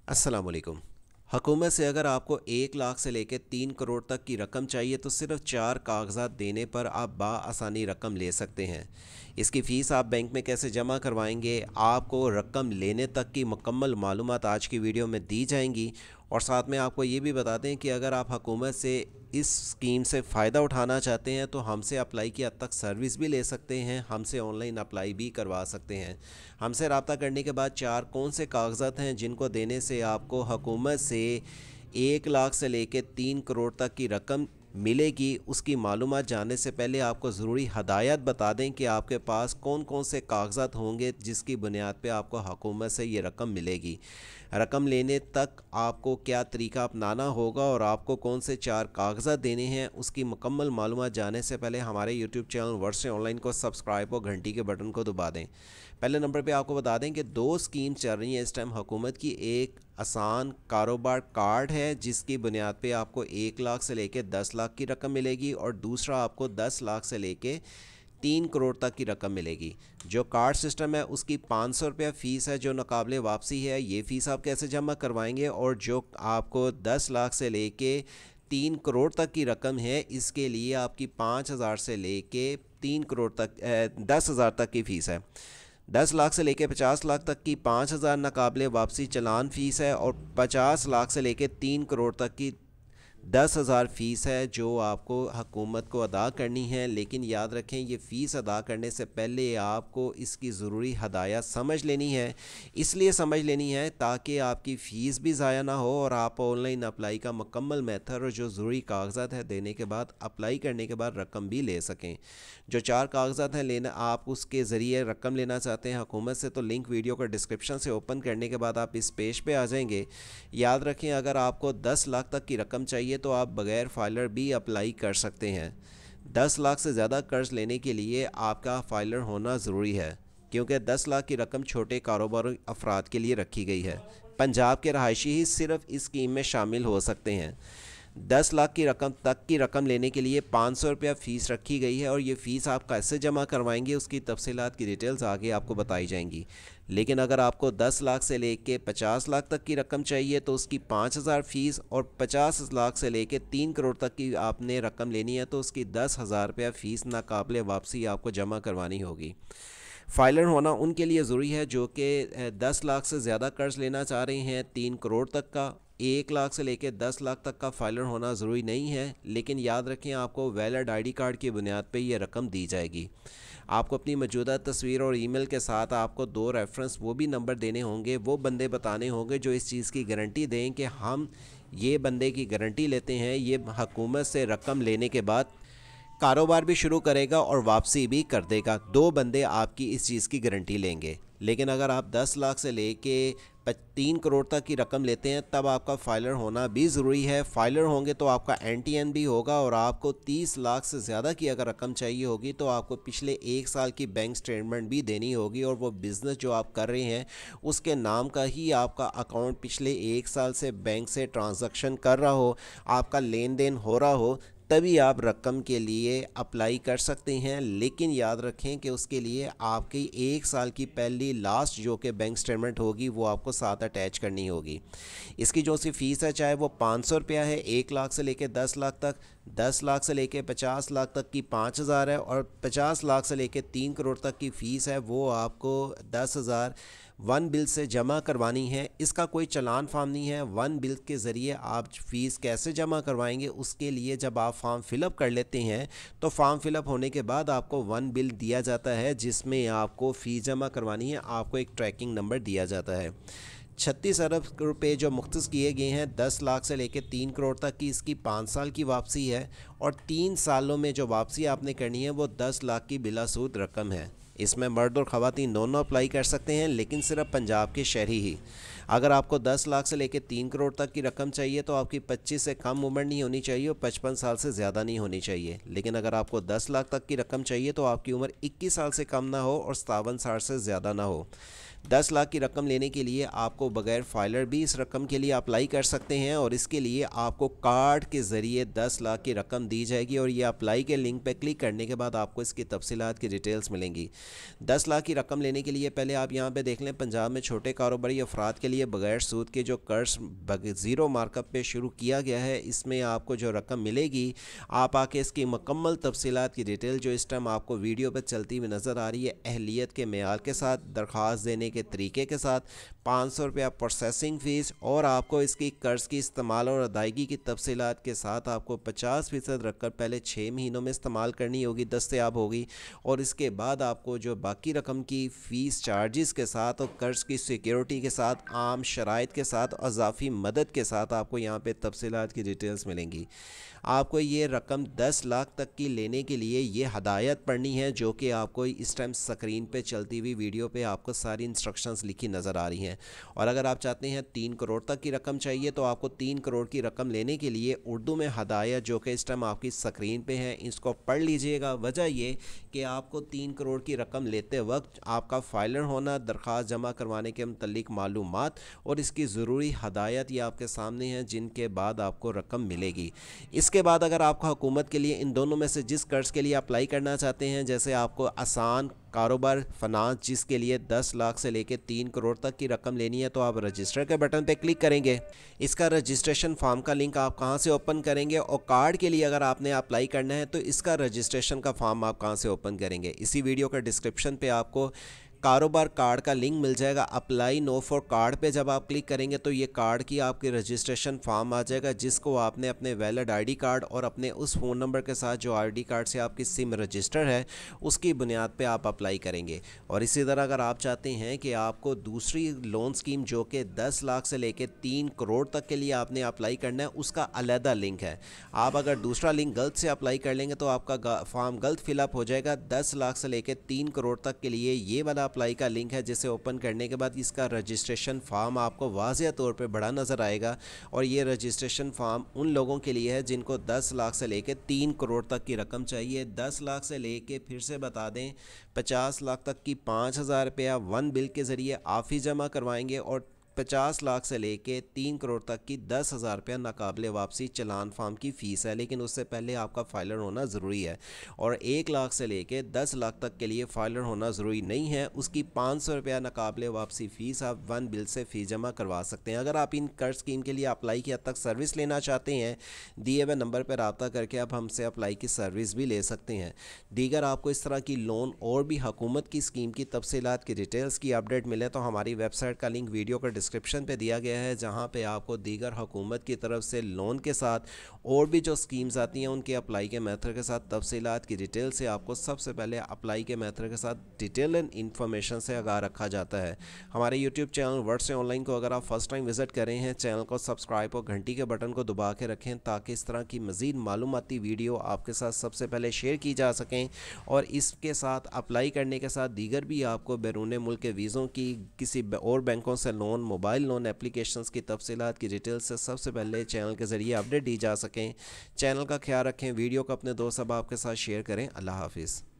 अस्सलाम वालेकुम। हुकूमत से अगर आपको 1 लाख से लेकर 3 करोड़ तक की रकम चाहिए तो सिर्फ 4 कागजात देने पर आप बाआसानी रकम ले सकते हैं। इसकी फ़ीस आप बैंक में कैसे जमा करवाएंगे, आपको रकम लेने तक की मुकम्मल मालूमात आज की वीडियो में दी जाएंगी। और साथ में आपको ये भी बता दें कि अगर आप हुकूमत से इस स्कीम से फ़ायदा उठाना चाहते हैं तो हमसे अप्लाई की हद तक सर्विस भी ले सकते हैं, हमसे ऑनलाइन अप्लाई भी करवा सकते हैं। हमसे रब्ता करने के बाद 4 कौन से कागजात हैं जिनको देने से आपको हुकूमत से 1 लाख से लेकर 3 करोड़ तक की रकम मिलेगी, उसकी मालूमात जानने से पहले आपको ज़रूरी हदायत बता दें कि आपके पास कौन कौन से कागजात होंगे जिसकी बुनियाद पे आपको हुकूमत से ये रकम मिलेगी। रकम लेने तक आपको क्या तरीका अपनाना होगा और आपको कौन से 4 कागजात देने हैं, उसकी मुकम्मल मालूमात जानने से पहले हमारे यूट्यूब चैनल वर्ड से ऑनलाइन को सब्सक्राइब और घंटी के बटन को दबा दें। पहले नंबर पे आपको बता दें कि 2 स्कीम चल रही हैं इस टाइम हुकूमत की। एक आसान कारोबार कार्ड है जिसकी बुनियाद पे आपको 1 लाख से लेकर 10 लाख की रकम मिलेगी और दूसरा आपको 10 लाख से लेकर 3 करोड़ तक की रकम मिलेगी। जो कार्ड सिस्टम है उसकी 500 रुपया फ़ीस है जो नाकाबिले वापसी है। ये फ़ीस आप कैसे जमा करवाएंगे, और जो आपको 10 लाख से लेके 3 करोड़ तक की रकम है इसके लिए आपकी 5,000 से लेके 3 करोड़ तक 10,000 तक की फ़ीस है। 10 लाख से लेकर 50 लाख तक की 5,000 नाकाबिले वापसी चलान फ़ीस है और 50 लाख से लेकर 3 करोड़ तक की 10,000 फ़ीस है जो आपको हुकूमत को अदा करनी है। लेकिन याद रखें, ये फ़ीस अदा करने से पहले आपको इसकी ज़रूरी हदायत समझ लेनी है। इसलिए समझ लेनी है ताकि आपकी फ़ीस भी ज़ाया ना हो और आप ऑनलाइन अप्लाई का मुकम्मल मेथड और जो ज़रूरी कागजात है देने के बाद अप्लाई करने के बाद रकम भी ले सकें। जो 4 कागजात हैं लेना, आप उसके ज़रिए रकम लेना चाहते हैं हुकूमत से, तो लिंक वीडियो को डिस्क्रिप्शन से ओपन करने के बाद आप इस पेज पे आ जाएंगे। याद रखें, अगर आपको 10 लाख तक की रकम चाहिए तो आप बगैर फाइलर भी अप्लाई कर सकते हैं। 10 लाख से ज़्यादा कर्ज लेने के लिए आपका फाइलर होना ज़रूरी है क्योंकि 10 लाख की रकम छोटे कारोबारी अफराद के लिए रखी गई है। पंजाब के रहायशी ही सिर्फ इस स्कीम में शामिल हो सकते हैं। 10 लाख की रकम लेने के लिए 500 रुपया फ़ीस रखी गई है और ये फ़ीस आप कैसे जमा करवाएंगे उसकी तफसीलात की डिटेल्स आगे आपको बताई जाएंगी। लेकिन अगर आपको 10 लाख से लेके 50 लाख तक की रकम चाहिए तो उसकी 5,000 फ़ीस और 50 लाख से लेके 3 करोड़ तक की आपने रकम लेनी है तो उसकी 10,000 रुपया फ़ीस नाकाबिले वापसी आपको जमा करवानी होगी। फाइलर होना उनके लिए ज़रूरी है जो कि 10 लाख से ज़्यादा कर्ज लेना चाह रहे हैं, 3 करोड़ तक का। 1 लाख से लेकर 10 लाख तक का फाइलर होना ज़रूरी नहीं है, लेकिन याद रखें आपको वैलिड आईडी कार्ड की बुनियाद पर यह रकम दी जाएगी। आपको अपनी मौजूदा तस्वीर और ईमेल के साथ आपको 2 रेफरेंस वो भी नंबर देने होंगे, वो बंदे बताने होंगे जो इस चीज़ की गारंटी दें कि हम ये बंदे की गारंटी लेते हैं, ये हुकूमत से रकम लेने के बाद कारोबार भी शुरू करेगा और वापसी भी कर देगा। 2 बंदे आपकी इस चीज़ की गारंटी लेंगे। लेकिन अगर आप 10 लाख से लेके 3 करोड़ तक की रकम लेते हैं तब आपका फाइलर होना भी ज़रूरी है। फाइलर होंगे तो आपका एनटीएन भी होगा और आपको 30 लाख से ज़्यादा की अगर रकम चाहिए होगी तो आपको पिछले 1 साल की बैंक स्टेटमेंट भी देनी होगी और वो बिज़नेस जो आप कर रहे हैं उसके नाम का ही आपका अकाउंट पिछले 1 साल से बैंक से ट्रांजैक्शन कर रहा हो, आपका लेन देन हो रहा हो, तभी आप रकम के लिए अप्लाई कर सकते हैं। लेकिन याद रखें कि उसके लिए आपकी 1 साल की पहली लास्ट जो कि बैंक स्टेटमेंट होगी वो आपको साथ अटैच करनी होगी। इसकी जो सी फ़ीस है चाहे वो 500 रुपया है 1 लाख से लेकर 10 लाख तक, 10 लाख से लेकर 50 लाख तक की 5,000 है और 50 लाख से लेकर 3 करोड़ तक की फ़ीस है वो आपको 10,000 वन बिल से जमा करवानी है। इसका कोई चलान फार्म नहीं है। वन बिल के ज़रिए आप फ़ीस कैसे जमा करवाएंगे उसके लिए जब आप फॉर्म फिलअप कर लेते हैं तो फॉर्म फिलअप होने के बाद आपको वन बिल दिया जाता है जिसमें आपको फ़ीस जमा करवानी है। आपको एक ट्रैकिंग नंबर दिया जाता है। 36 अरब रुपए जो मुख्तस किए गए हैं 10 लाख से लेकर 3 करोड़ तक की, इसकी 5 साल की वापसी है और 3 सालों में जो वापसी आपने करनी है वो 10 लाख की बिलासूद रकम है। इसमें मर्द और ख़वातीन दोनों अप्लाई कर सकते हैं, लेकिन सिर्फ पंजाब के शहरी ही। अगर आपको 10 लाख से लेकर 3 करोड़ तक की रकम चाहिए तो आपकी 25 से कम उम्र नहीं होनी चाहिए और 55 साल से ज़्यादा नहीं होनी चाहिए। लेकिन अगर आपको 10 लाख तक की रकम चाहिए तो आपकी उम्र 21 साल से कम ना हो और 57 साल से ज़्यादा ना हो। 10 लाख की रकम लेने के लिए आपको बगैर फाइलर भी इस रकम के लिए अप्लाई कर सकते हैं और इसके लिए आपको कार्ड के ज़रिए 10 लाख की रकम दी जाएगी और ये अप्लाई के लिंक पर क्लिक करने के बाद आपको इसकी तफसीलात की डिटेल्स मिलेंगी। 10 लाख की रकम लेने के लिए पहले आप यहाँ पे देख लें, पंजाब में छोटे कारोबारी अफराद के लिए बगैर सूद के जो कर्ज ज़ीरो मार्कअप पे शुरू किया गया है, इसमें आपको जो रकम मिलेगी, आप आके इसकी मुकम्मल तफसीलात की डिटेल जो इस टाइम आपको वीडियो पर चलती हुई नज़र आ रही है, अहलियत के मेयार के साथ, दरख्वास्त देने के तरीके के साथ, 500 रुपया प्रोसेसिंग फ़ीस और आपको इसकी कर्ज की इस्तेमाल और अदायगी की तफसीलात के साथ आपको 50% रकम पहले 6 महीनों में इस्तेमाल करनी होगी, दस्तयाब होगी और इसके बाद आपको जो बाकी रकम की फ़ीस चार्जेस के साथ और कर्ज की सिक्योरिटी के साथ, आम शराइत के साथ, अज़ाफ़ी मदद के साथ आपको यहाँ पे तफसीलात की डिटेल्स मिलेंगी। आपको ये रकम 10 लाख तक की लेने के लिए ये हदायत पढ़नी है जो कि आपको इस टाइम स्क्रीन पे चलती हुई वीडियो पे आपको सारी इंस्ट्रक्शंस लिखी नज़र आ रही हैं। और अगर आप चाहते हैं 3 करोड़ तक की रकम चाहिए तो आपको 3 करोड़ की रकम लेने के लिए उर्दू में हदायत जो कि इस टाइम आपकी स्क्रीन पे है, इसको पढ़ लीजिएगा। वजह ये कि आपको 3 करोड़ की रकम लेते वक्त आपका फाइलर होना, दरख्वास्त जमा करवाने के मुतल्लिक मालूमात और इसकी ज़रूरी हदायत ये आपके सामने हैं, जिनके बाद आपको रकम मिलेगी। इसके बाद अगर आपको हुकूमत के लिए इन दोनों में से जिस कर्ज के लिए अप्लाई करना चाहते हैं, जैसे आपको आसान कारोबार फाइनेंस जिसके लिए 10 लाख से लेकर 3 करोड़ तक की रकम लेनी है, तो आप रजिस्टर के बटन पे क्लिक करेंगे। इसका रजिस्ट्रेशन फॉर्म का लिंक आप कहां से ओपन करेंगे और कार्ड के लिए अगर आपने अप्लाई करना है तो इसका रजिस्ट्रेशन का फॉर्म आप कहां से ओपन करेंगे। इसी वीडियो का डिस्क्रिप्शन पे आपको कारोबार कार्ड का लिंक मिल जाएगा। अप्लाई नो फॉर कार्ड पे जब आप क्लिक करेंगे तो ये कार्ड की आपकी रजिस्ट्रेशन फॉर्म आ जाएगा, जिसको आपने अपने वैलिड आईडी कार्ड और अपने उस फ़ोन नंबर के साथ जो आईडी कार्ड से आपकी सिम रजिस्टर है उसकी बुनियाद पे आप अप्लाई करेंगे। और इसी तरह अगर आप चाहते हैं कि आपको दूसरी लोन स्कीम जो कि 10 लाख से लेकर 3 करोड़ तक के लिए आपने अप्लाई करना है, उसका अलहदा लिंक है। आप अगर दूसरा लिंक गलत से अप्लाई कर लेंगे तो आपका फॉर्म गलत फिलअप हो जाएगा। 10 लाख से लेकर 3 करोड़ तक के लिए ये वाला अप्लाई का लिंक है, जिसे ओपन करने के बाद इसका रजिस्ट्रेशन फॉर्म आपको वाज़िया तौर पे बड़ा नज़र आएगा। और ये रजिस्ट्रेशन फॉर्म उन लोगों के लिए है जिनको 10 लाख से लेकर 3 करोड़ तक की रकम चाहिए। 10 लाख से लेके फिर से बता दें 50 लाख तक की 5,000 रुपया वन बिल के ज़रिए आप ही जमा करवाएंगे और 50 लाख से लेके 3 करोड़ तक की 10,000 रुपया नाकाबिले वापसी चलान फार्म की फ़ीस है, लेकिन उससे पहले आपका फाइलर होना ज़रूरी है। और 1 लाख से लेके 10 लाख तक के लिए फाइलर होना ज़रूरी नहीं है। उसकी 500 रुपया नाकाबिले वापसी फ़ीस आप वन बिल से फ़ीस जमा करवा सकते हैं। अगर आप इन कर्ज स्कीम के लिए अप्लाई की हद तक सर्विस लेना चाहते हैं, दिए हुए नंबर पर रब्ता करके आप हमसे अप्लाई की सर्विस भी ले सकते हैं। दीगर आपको इस तरह की लोन और भी हुकूमत की स्कीम की तफसीलात की डिटेल्स की अपडेट मिले तो हमारी वेबसाइट का लिंक वीडियो का डिस्क्रिप्शन पे दिया गया है, जहां पे आपको दीगर हुकूमत की तरफ से लोन के साथ और भी जो स्कीम्स आती हैं उनके अप्लाई के मेथड के साथ तफसीलात की डिटेल से आपको सबसे पहले अप्लाई के मेथड के साथ डिटेल एंड इन्फॉर्मेशन से आगाह रखा जाता है। हमारे यूट्यूब चैनल वर्ड से ऑनलाइन को अगर आप फर्स्ट टाइम विजिट कर रहे हैं, चैनल को सब्सक्राइब और घंटी के बटन को दबा के रखें ताकि इस तरह की मज़ीद मालूमाती वीडियो आपके साथ सबसे पहले शेयर की जा सकें। और इसके साथ अप्लाई करने के साथ दीगर भी आपको बैरून मुल्क के वीज़ों की, किसी और बैंकों से लोन, मोबाइल लोन एप्लीकेशंस की तफसीलात की डिटेल से सबसे पहले चैनल के ज़रिए अपडेट दी जा सकें। चैनल का ख्याल रखें, वीडियो को अपने दोस्त अहबाब के साथ शेयर करें। अल्लाह हाफिज़।